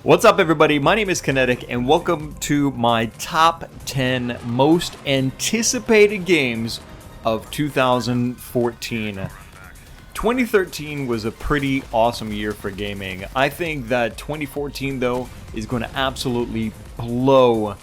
What's up, everybody? My name is Kinetic, and welcome to my top 10 most anticipated games of 2014. 2013 was a pretty awesome year for gaming. I think that 2014, though, is going to absolutely blow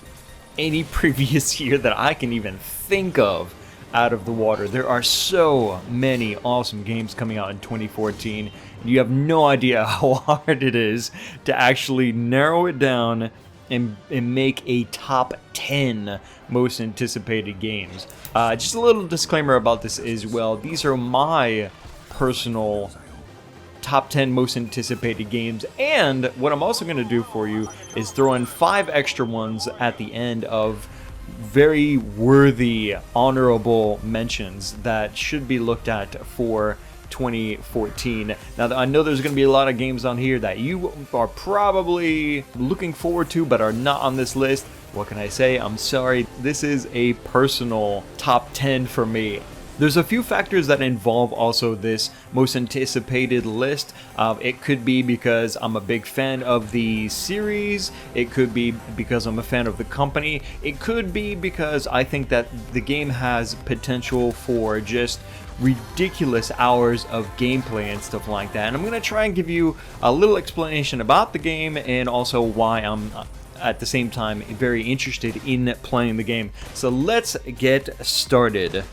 any previous year that I can even think of out of the water. There are so many awesome games coming out in 2014. You have no idea how hard it is to actually narrow it down and make a top 10 most anticipated games. Just a little disclaimer about this as well. These are my personal top 10 most anticipated games, and what I'm also going to do for you is throw in 5 extra ones at the end of very worthy, honorable mentions that should be looked at for 2014. Now, I know there's going to be a lot of games on here that you are probably looking forward to but are not on this list. What can I say? I'm sorry. This is a personal top 10 for me. There's a few factors that involve also this most anticipated list. It could be because I'm a big fan of the series. It could be because I'm a fan of the company. It could be because I think that the game has potential for just ridiculous hours of gameplay and stuff like that. And I'm going to try and give you a little explanation about the game and also why I'm at the same time very interested in playing the game. So let's get started.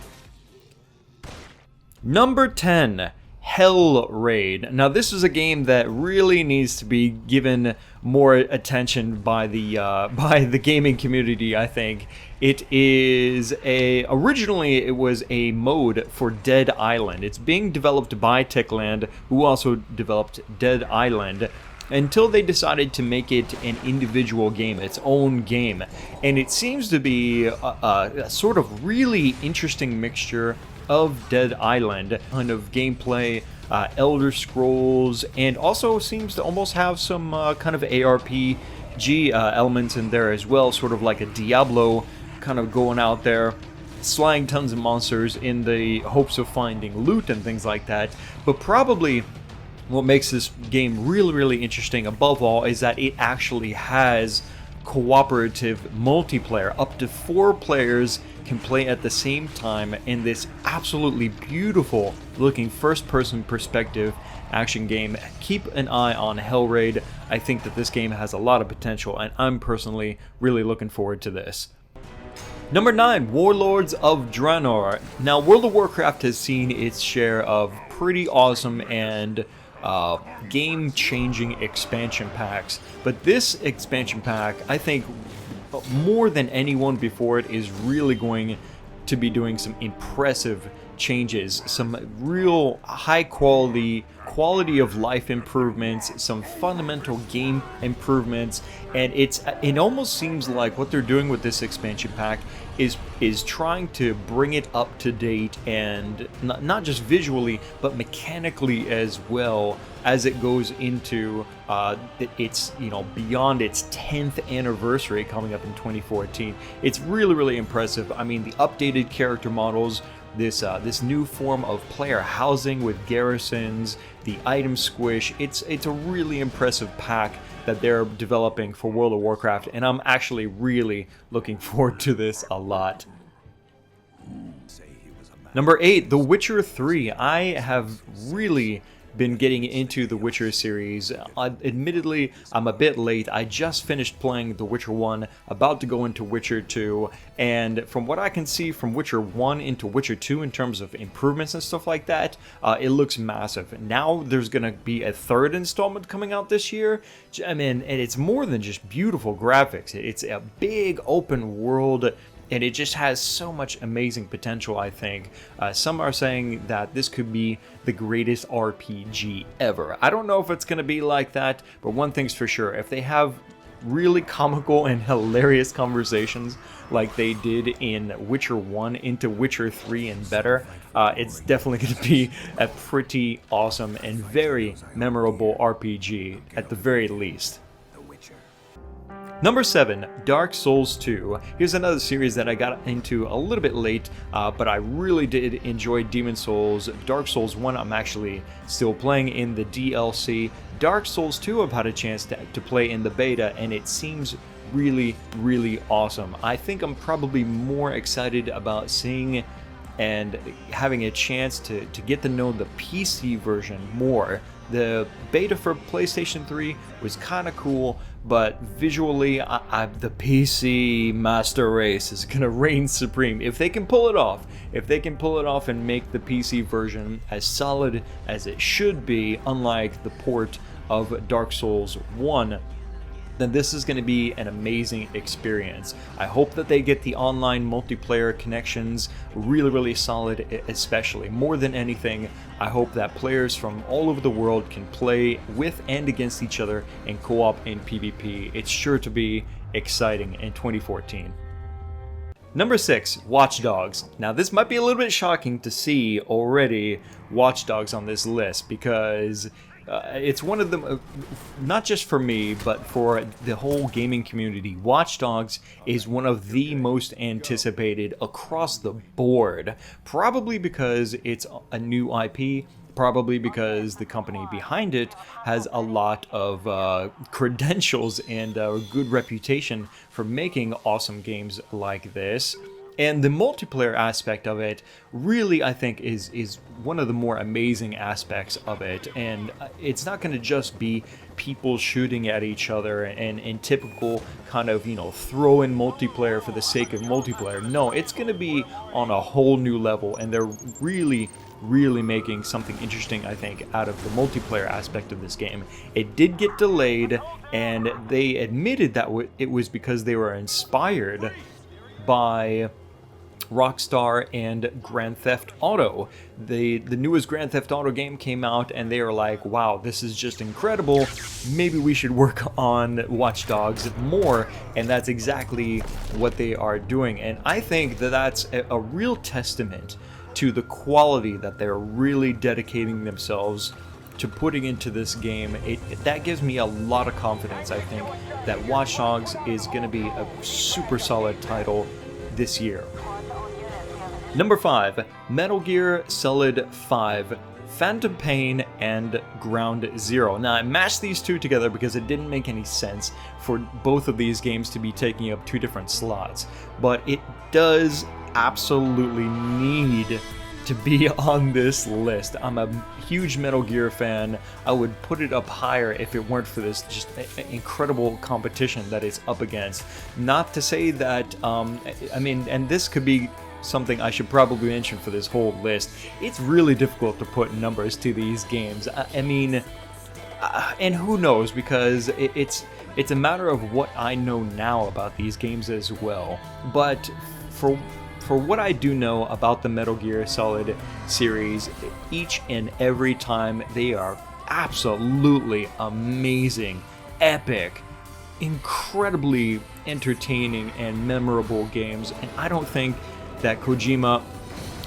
Number 10, Hellraid. Now, this is a game that really needs to be given more attention by the gaming community, I think. It is originally it was a mode for Dead Island. It's being developed by Techland, who also developed Dead Island, until they decided to make it an individual game, its own game. And it seems to be a sort of really interesting mixture of Dead Island, kind of gameplay, Elder Scrolls, and also seems to almost have some kind of ARPG elements in there as well, sort of like a Diablo, kind of going out there, slaying tons of monsters in the hopes of finding loot and things like that. But probably what makes this game really, really interesting above all is that it actually has cooperative multiplayer. Up to 4 players can play at the same time in this absolutely beautiful looking first-person perspective action game. Keep an eye on Hellraid. I think that this game has a lot of potential, and I'm personally really looking forward to this. Number 9, Warlords of Draenor. Now, World of Warcraft has seen its share of pretty awesome and game-changing expansion packs, but this expansion pack, I think, more than anyone before it, is really going to be doing some impressive changes, some real high quality of life improvements, some fundamental game improvements, and it almost seems like what they're doing with this expansion pack is trying to bring it up to date, and not just visually but mechanically as well, as it goes into its beyond its 10th anniversary coming up in 2014. It's really, really impressive. I mean, the updated character models, this new form of player housing with garrisons, the item squish. It's a really impressive pack that they're developing for World of Warcraft, and I'm actually really looking forward to this a lot. Number 8, The Witcher 3. I have really been getting into the Witcher series. Admittedly, I'm a bit late. I just finished playing The Witcher 1, about to go into Witcher 2, and from what I can see from Witcher 1 into Witcher 2 in terms of improvements and stuff like that, it looks massive. Now there's going to be a 3rd installment coming out this year. I mean, and it's more than just beautiful graphics. It's a big open world, and it just has so much amazing potential, I think. Some are saying that this could be the greatest RPG ever. I don't know if it's going to be like that, but one thing's for sure. If they have really comical and hilarious conversations like they did in Witcher 1 into Witcher 3 and better, it's definitely going to be a pretty awesome and very memorable RPG at the very least. Number 7, Dark Souls 2. Here's another series that I got into a little bit late, but I really did enjoy Demon Souls. Dark Souls 1 I'm actually still playing in the DLC. Dark Souls 2 I've had a chance to play in the beta, and it seems really, really awesome. I think I'm probably more excited about seeing and having a chance to get to know the PC version more. The beta for PlayStation 3 was kind of cool, but visually, the PC master race is going to reign supreme. If they can pull it off, and make the PC version as solid as it should be, unlike the port of Dark Souls 1, then this is going to be an amazing experience. I hope that they get the online multiplayer connections really, really solid, especially. More than anything, I hope that players from all over the world can play with and against each other in co-op and PvP. It's sure to be exciting in 2014. Number 6, Watch Dogs. Now this might be a little bit shocking to see already Watch Dogs on this list, because it's one of them, not just for me, but for the whole gaming community. Watch Dogs is one of the most anticipated across the board, probably because it's a new IP, probably because the company behind it has a lot of credentials and a good reputation for making awesome games like this. And the multiplayer aspect of it really, I think, is one of the more amazing aspects of it. And it's not going to just be people shooting at each other and typical kind of, throw in multiplayer for the sake of multiplayer. No, it's going to be on a whole new level, and they're really making something interesting, I think, out of the multiplayer aspect of this game. It did get delayed, and they admitted that it was because they were inspired by Rockstar and Grand Theft Auto. The newest Grand Theft Auto game came out, and they were like, wow, this is just incredible, maybe we should work on Watch Dogs more, and that's exactly what they are doing. And I think that that's a real testament to the quality that they're really dedicating themselves to putting into this game. That gives me a lot of confidence, I think, that Watch Dogs is going to be a super solid title this year. Number 5, Metal Gear Solid 5, Phantom Pain and Ground Zero. Now, I mashed these two together because it didn't make any sense for both of these games to be taking up two different slots, but it does absolutely need to be on this list. I'm a huge Metal Gear fan. I would put it up higher if it weren't for this just incredible competition that it's up against. Not to say that, and this could be something I should probably mention for this whole list. It's really difficult to put numbers to these games. And who knows, because it's a matter of what I know now about these games as well. But for what I do know about the Metal Gear Solid series, each and every time they are absolutely amazing, epic, incredibly entertaining and memorable games, and I don't think that Kojima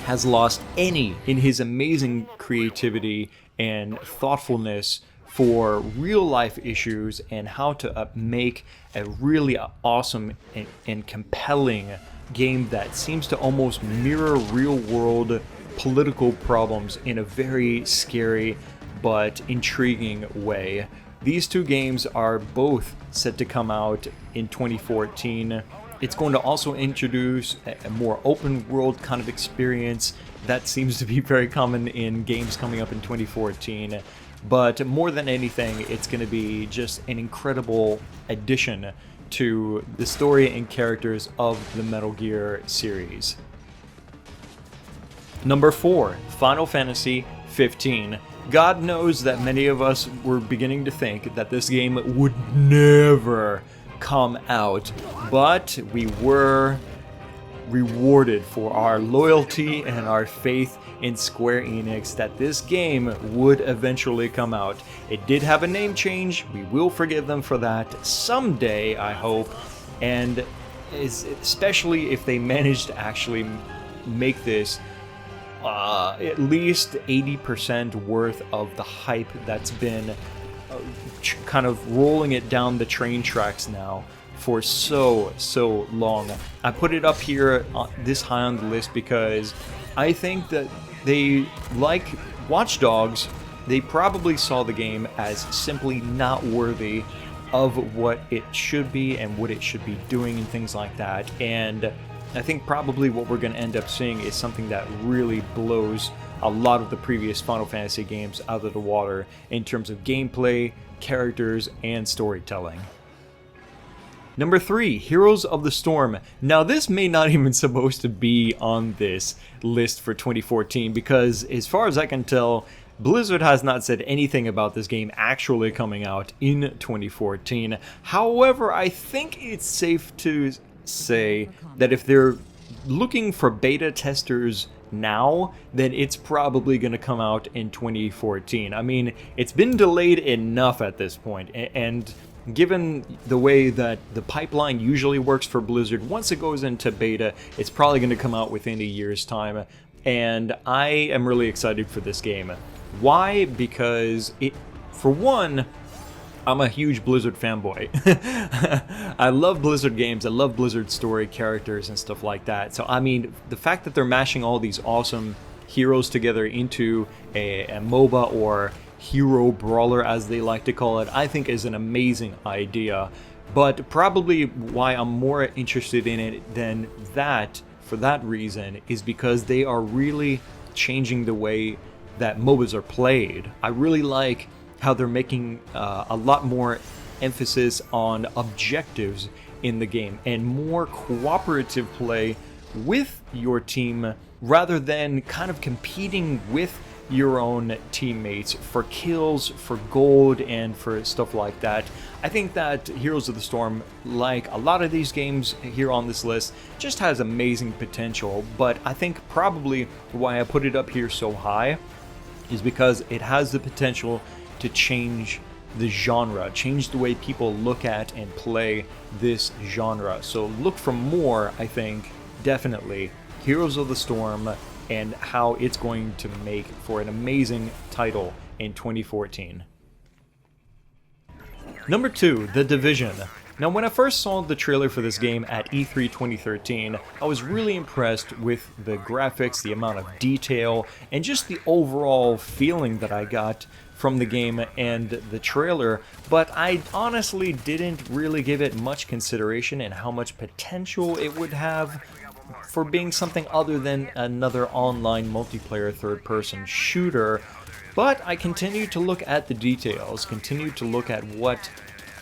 has lost any in his amazing creativity and thoughtfulness for real life issues and how to make a really awesome and compelling game that seems to almost mirror real world political problems in a very scary but intriguing way. These two games are both set to come out in 2014. It's going to also introduce a more open world kind of experience that seems to be very common in games coming up in 2014. But more than anything, it's going to be just an incredible addition to the story and characters of the Metal Gear series. Number 4, Final Fantasy 15. God knows that many of us were beginning to think that this game would never come out, but we were rewarded for our loyalty and our faith in Square Enix that this game would eventually come out. It did have a name change. We will forgive them for that someday, I hope, and especially if they manage to actually make this at least 80% worth of the hype that's been kind of rolling it down the train tracks now for so long. I put it up here this high on the list because I think that they, like Watch Dogs, they probably saw the game as simply not worthy of what it should be and what it should be doing and things like that. And I think probably what we're going to end up seeing is something that really blows a lot of the previous Final Fantasy games out of the water in terms of gameplay, characters, and storytelling. Number 3, Heroes of the Storm. Now this may not even supposed to be on this list for 2014 because as far as I can tell, Blizzard has not said anything about this game actually coming out in 2014. However, I think it's safe to say that if they're looking for beta testers now, then it's probably going to come out in 2014. I mean, it's been delayed enough at this point, and given the way that the pipeline usually works for Blizzard, once it goes into beta, it's probably going to come out within a year's time, and I am really excited for this game. Why? Because for one, I'm a huge Blizzard fanboy. I love Blizzard games, I love Blizzard story characters and stuff like that. So I mean, the fact that they're mashing all these awesome heroes together into a MOBA or hero brawler as they like to call it, I think is an amazing idea. But probably why I'm more interested in it than that, for that reason, is because they are really changing the way that MOBAs are played. I really like how they're making a lot more emphasis on objectives in the game and more cooperative play with your team rather than kind of competing with your own teammates for kills, for gold, and for stuff like that. I think that Heroes of the Storm, like a lot of these games here on this list, just has amazing potential, but I think probably why I put it up here so high is because it has the potential to change the genre, change the way people look at and play this genre. So look for more, I think, definitely, Heroes of the Storm and how it's going to make for an amazing title in 2014. Number 2, The Division. Now, when I first saw the trailer for this game at E3 2013, I was really impressed with the graphics, the amount of detail, and just the overall feeling that I got from the game and the trailer, but I honestly didn't really give it much consideration and how much potential it would have for being something other than another online multiplayer third-person shooter. But I continued to look at the details, continued to look at what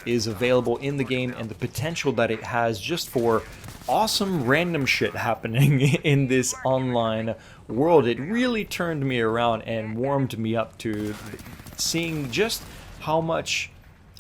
is available in the game and the potential that it has just for awesome random shit happening in this online world. It really turned me around and warmed me up to seeing just how much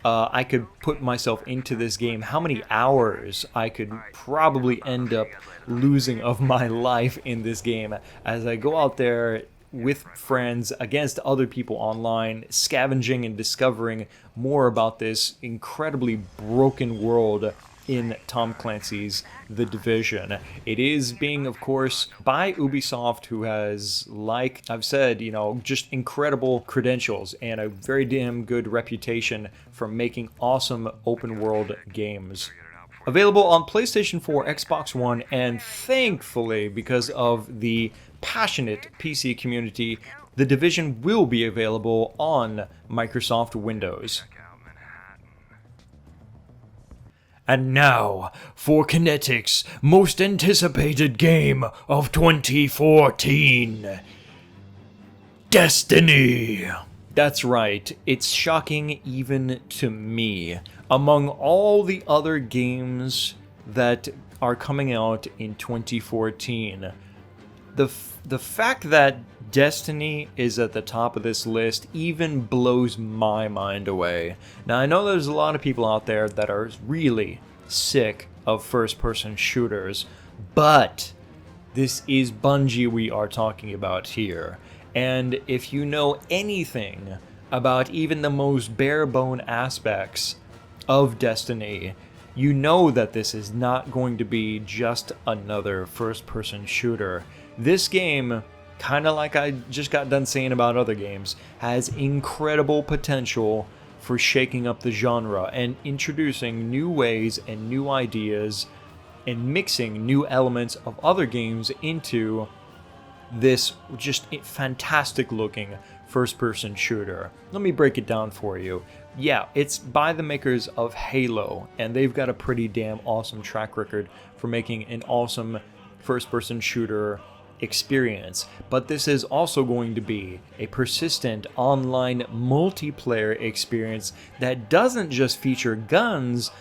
I could put myself into this game, how many hours I could probably end up losing of my life in this game as I go out there with friends against other people online, scavenging and discovering more about this incredibly broken world in Tom Clancy's The Division. It is being, of course, by Ubisoft, who has, like I've said, you know, just incredible credentials and a very damn good reputation for making awesome open world games. Available on PlayStation 4, Xbox One, and thankfully, because of the passionate PC community, The Division will be available on Microsoft Windows. And now, for Kinetic's most anticipated game of 2014, Destiny! That's right, it's shocking even to me. Among all the other games that are coming out in 2014, the fact that Destiny is at the top of this list even blows my mind away. Now, I know there's a lot of people out there that are really sick of first-person shooters, but this is Bungie we are talking about here. And if you know anything about even the most bare-bone aspects of Destiny, you know that this is not going to be just another first-person shooter. This game, kind of like I just got done saying about other games, has incredible potential for shaking up the genre and introducing new ways and new ideas and mixing new elements of other games into this just fantastic looking first-person shooter. Let me break it down for you. Yeah, it's by the makers of Halo, and they've got a pretty damn awesome track record for making an awesome first-person shooter experience. But this is also going to be a persistent online multiplayer experience that doesn't just feature guns,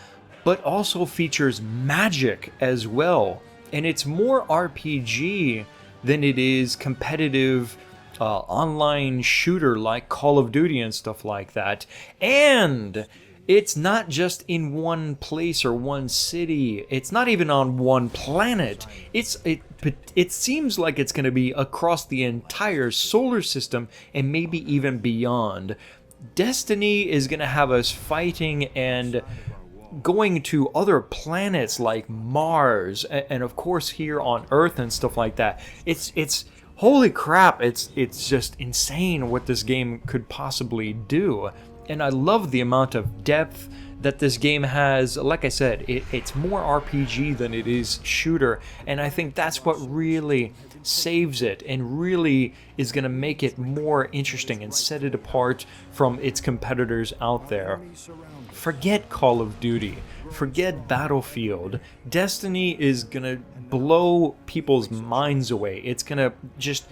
but also features magic as well. And it's more RPG than it is competitive online shooter like Call of Duty and stuff like that. And it's not just in one place or one city. It's not even on one planet. It seems like it's going to be across the entire solar system and maybe even beyond. Destiny is going to have us fighting and going to other planets like Mars and of course here on Earth and stuff like that. It's holy crap, it's just insane what this game could possibly do. And I love the amount of depth that this game has. Like I said, it's more RPG than it is shooter, and I think that's what really saves it and really is going to make it more interesting and set it apart from its competitors out there. Forget Call of Duty, forget Battlefield. Destiny is going to blow people's minds away. It's going to just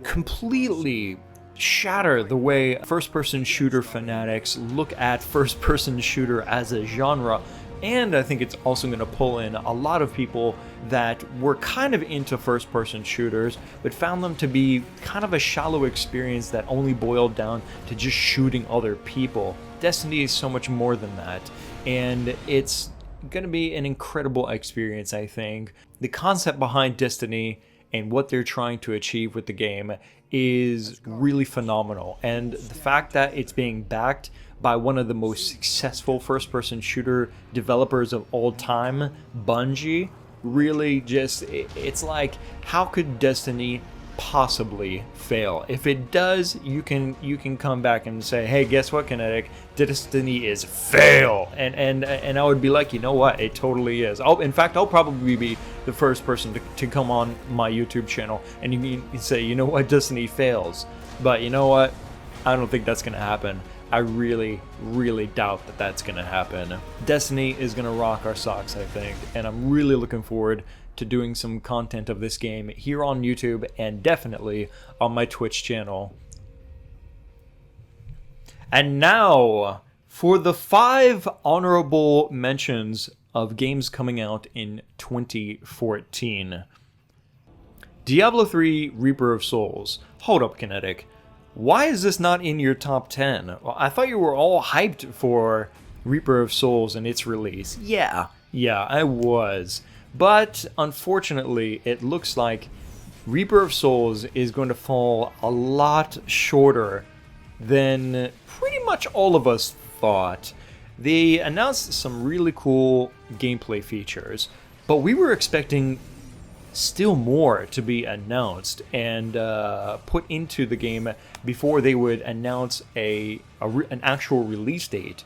completely shatter the way first-person shooter fanatics look at first-person shooter as a genre. And I think it's also going to pull in a lot of people that were kind of into first-person shooters, but found them to be kind of a shallow experience that only boiled down to just shooting other people. Destiny is so much more than that, and it's going to be an incredible experience, I think. The concept behind Destiny and what they're trying to achieve with the game is really phenomenal, and the fact that it's being backed by one of the most successful first-person shooter developers of all time, Bungie, really just, it's like, how could Destiny possibly fail? If it does, you can come back and say, hey, guess what, Kinetic? Destiny is fail, and I would be like, you know what, it totally is. In fact, I'll probably be the first person to come on my YouTube channel and you can say, you know what, Destiny fails. But you know what, I don't think that's gonna happen. I really, really doubt that that's gonna happen. Destiny is gonna rock our socks, I think, and I'm really looking forward to doing some content of this game here on YouTube and definitely on my Twitch channel. And now for the 5 honorable mentions of games coming out in 2014. Diablo III Reaper of Souls. Hold up, Kinetic. Why is this not in your top 10? Well, I thought you were all hyped for Reaper of Souls and its release. Yeah, I was. But unfortunately, it looks like Reaper of Souls is going to fall a lot shorter than pretty much all of us thought. They announced some really cool gameplay features, but we were expecting still more to be announced and put into the game before they would announce an actual release date.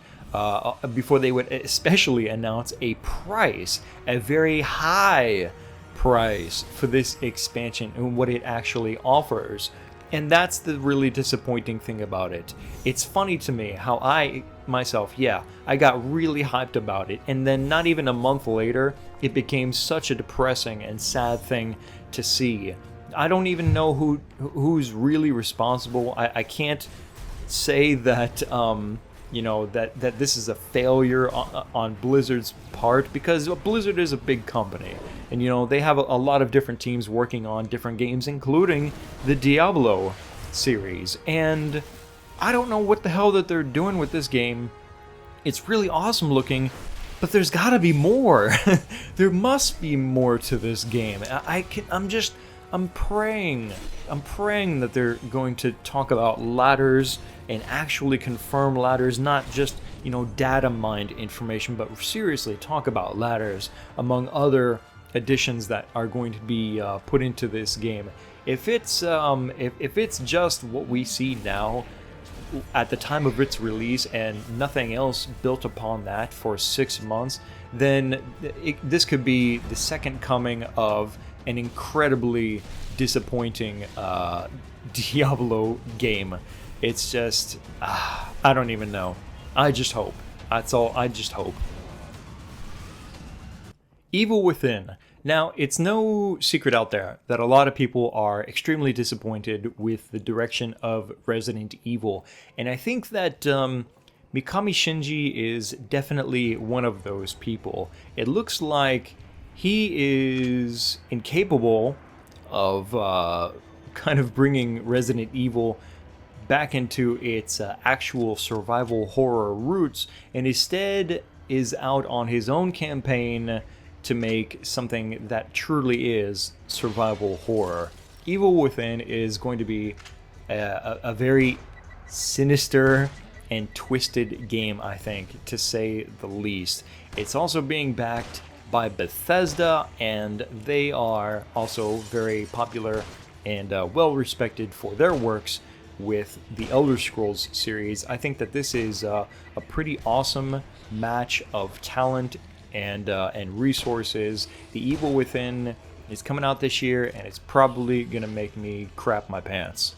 Before they would especially announce a price, a very high price for this expansion and what it actually offers. And that's the really disappointing thing about it. It's funny to me how I got really hyped about it, and then not even a month later, it became such a depressing and sad thing to see. I don't even know who's really responsible. I can't say that that this is a failure on Blizzard's part, because Blizzard is a big company, and they have a lot of different teams working on different games, including the Diablo series, and I don't know what the hell that they're doing with this game. It's really awesome looking, but there's gotta be more. There must be more to this game. I'm praying that they're going to talk about ladders and actually confirm ladders, not just, data mined information, but seriously talk about ladders among other additions that are going to be put into this game. If it's just what we see now, at the time of its release and nothing else built upon that for 6 months, then this could be the second coming of an incredibly disappointing Diablo game. It's just, I don't even know. I just hope. That's all. I just hope. Evil Within. Now, it's no secret out there that a lot of people are extremely disappointed with the direction of Resident Evil. And I think that Mikami Shinji is definitely one of those people. It looks like he is incapable of kind of bringing Resident Evil back into its actual survival horror roots, and instead is out on his own campaign to make something that truly is survival horror. Evil Within is going to be a very sinister and twisted game, I think, to say the least. It's also being backed by Bethesda, and they are also very popular and well respected for their works with the Elder Scrolls series. I think that this is a pretty awesome match of talent and resources. The Evil Within is coming out this year, and it's probably gonna make me crap my pants.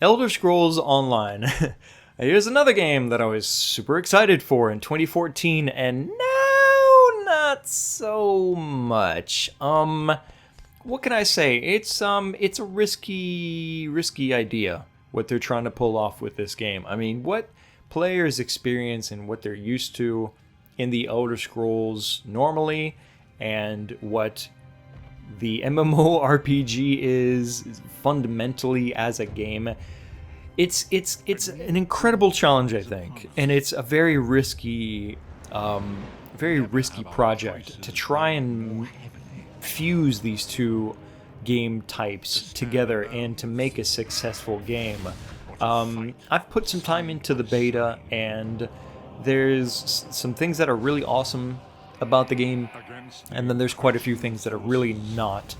Elder Scrolls Online. Here's another game that I was super excited for in 2014, and now not so much. What can I say? It's a risky idea what they're trying to pull off with this game. I mean, what players experience and what they're used to in the Elder Scrolls normally, and what the MMORPG is fundamentally as a game. It's an incredible challenge, I think, and it's a very risky project to try and fuse these two game types together and to make a successful game. I've put some time into the beta, and there's some things that are really awesome about the game, and then there's quite a few things that are really not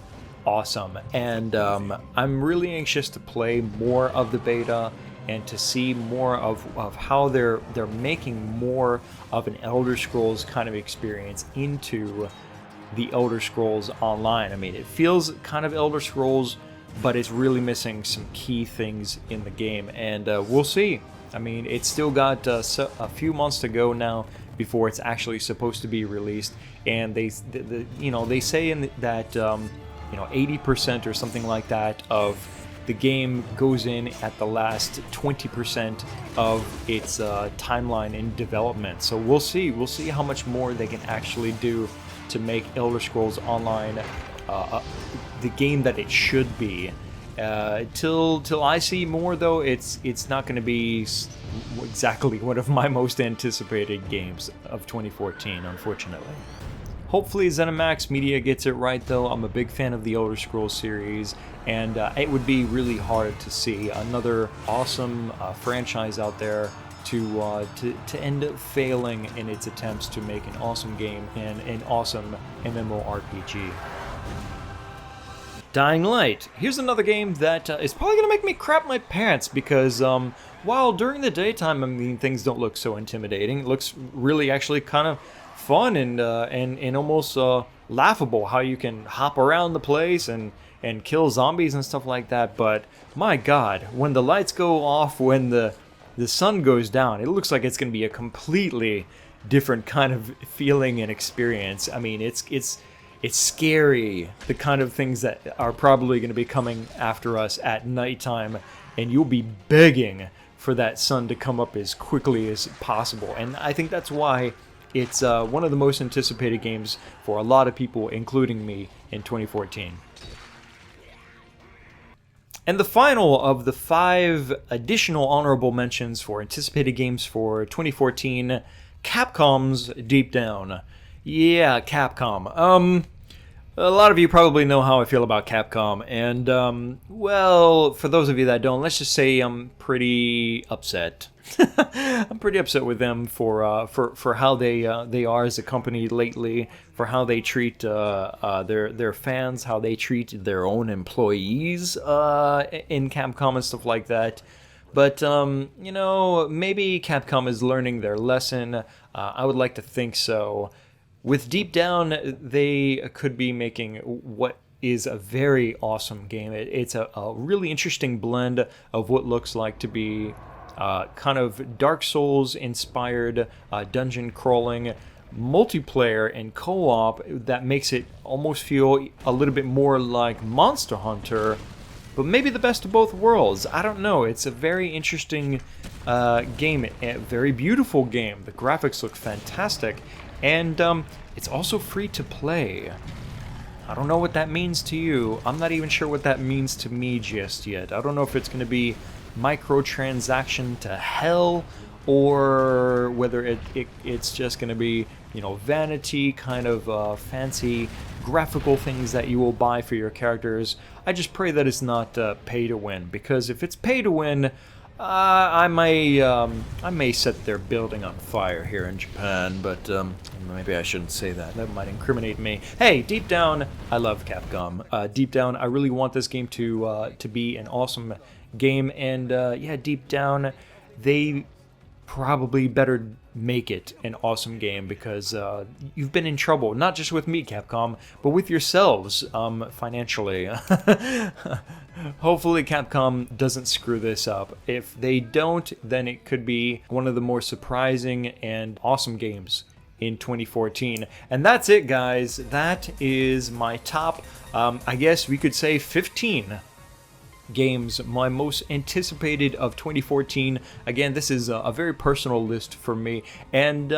awesome. And I'm really anxious to play more of the beta and to see more of how they're making more of an Elder Scrolls kind of experience into the Elder Scrolls Online. I mean, it feels kind of Elder Scrolls, but it's really missing some key things in the game, and we'll see. I mean, it's still got a few months to go now before it's actually supposed to be released, and they say that 80% or something like that of the game goes in at the last 20% of its timeline in development. So we'll see how much more they can actually do to make Elder Scrolls Online the game that it should be. Till I see more, though, it's not going to be exactly one of my most anticipated games of 2014, unfortunately. Hopefully ZeniMax Media gets it right, though. I'm a big fan of the Elder Scrolls series, and it would be really hard to see another awesome franchise out there to end up failing in its attempts to make an awesome game and an awesome MMORPG. Dying Light. Here's another game that is probably going to make me crap my pants, because while during the daytime, I mean, things don't look so intimidating. It looks really actually kind of fun and almost laughable how you can hop around the place and kill zombies and stuff like that. But my God, when the lights go off, when the sun goes down, it looks like it's going to be a completely different kind of feeling and experience. I mean, it's scary, the kind of things that are probably going to be coming after us at nighttime, and you'll be begging for that sun to come up as quickly as possible. And I think that's why it's one of the most anticipated games for a lot of people, including me, in 2014. And the final of the 5 additional honorable mentions for anticipated games for 2014, Capcom's Deep Down. Yeah, Capcom. A lot of you probably know how I feel about Capcom, and well, for those of you that don't, let's just say I'm pretty upset. I'm pretty upset with them for how they are as a company lately, for how they treat their fans, how they treat their own employees in Capcom and stuff like that. But, you know, maybe Capcom is learning their lesson. I would like to think so. With Deep Down, they could be making what is a very awesome game. It's a really interesting blend of what looks like to be kind of Dark Souls-inspired dungeon crawling multiplayer and co-op that makes it almost feel a little bit more like Monster Hunter, but maybe the best of both worlds. I don't know. It's a very interesting game, a very beautiful game. The graphics look fantastic, and it's also free to play. I don't know what that means to you. I'm not even sure what that means to me just yet. I don't know if it's going to be microtransaction to hell, or whether it's just going to be, you know, vanity kind of fancy graphical things that you will buy for your characters. I just pray that it's not pay to win, because if it's pay to win, I may set their building on fire here in Japan, but maybe I shouldn't say that. That might incriminate me. Hey, deep down, I love Capcom. Deep down, I really want this game to be an awesome game, and yeah, deep down, they probably better make it an awesome game, because you've been in trouble, not just with me, Capcom, but with yourselves financially. Hopefully Capcom doesn't screw this up. If they don't, then it could be one of the more surprising and awesome games in 2014. And that's it, guys. That is my top, I guess we could say 15 games, my most anticipated of 2014. Again, this is a very personal list for me, and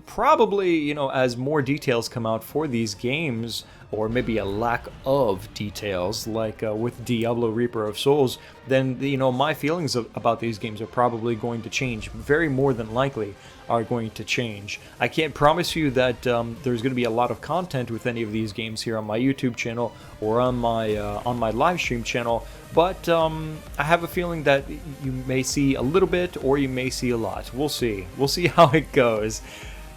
probably, you know, as more details come out for these games, or maybe a lack of details, like with Diablo Reaper of Souls, then, you know, my feelings about these games are probably going to change. Very more than likely are going to change. I can't promise you that there's going to be a lot of content with any of these games here on my YouTube channel or on my live stream channel, but I have a feeling that you may see a little bit or you may see a lot. We'll see. We'll see how it goes.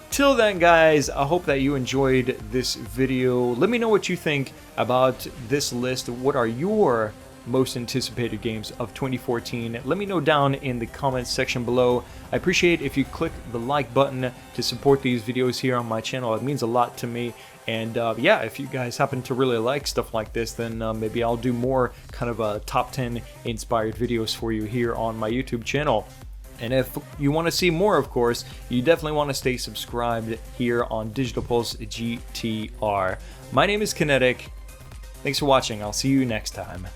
Till then, guys, I hope that you enjoyed this video. Let me know what you think about this list. What are your most anticipated games of 2014? Let me know down in the comments section below. I appreciate if you click the like button to support these videos here on my channel. It means a lot to me. And yeah, if you guys happen to really like stuff like this, then maybe I'll do more kind of top 10 inspired videos for you here on my YouTube channel. And if you want to see more, of course, you definitely want to stay subscribed here on Digital Pulse GTR. My name is Kinetic. Thanks for watching. I'll see you next time.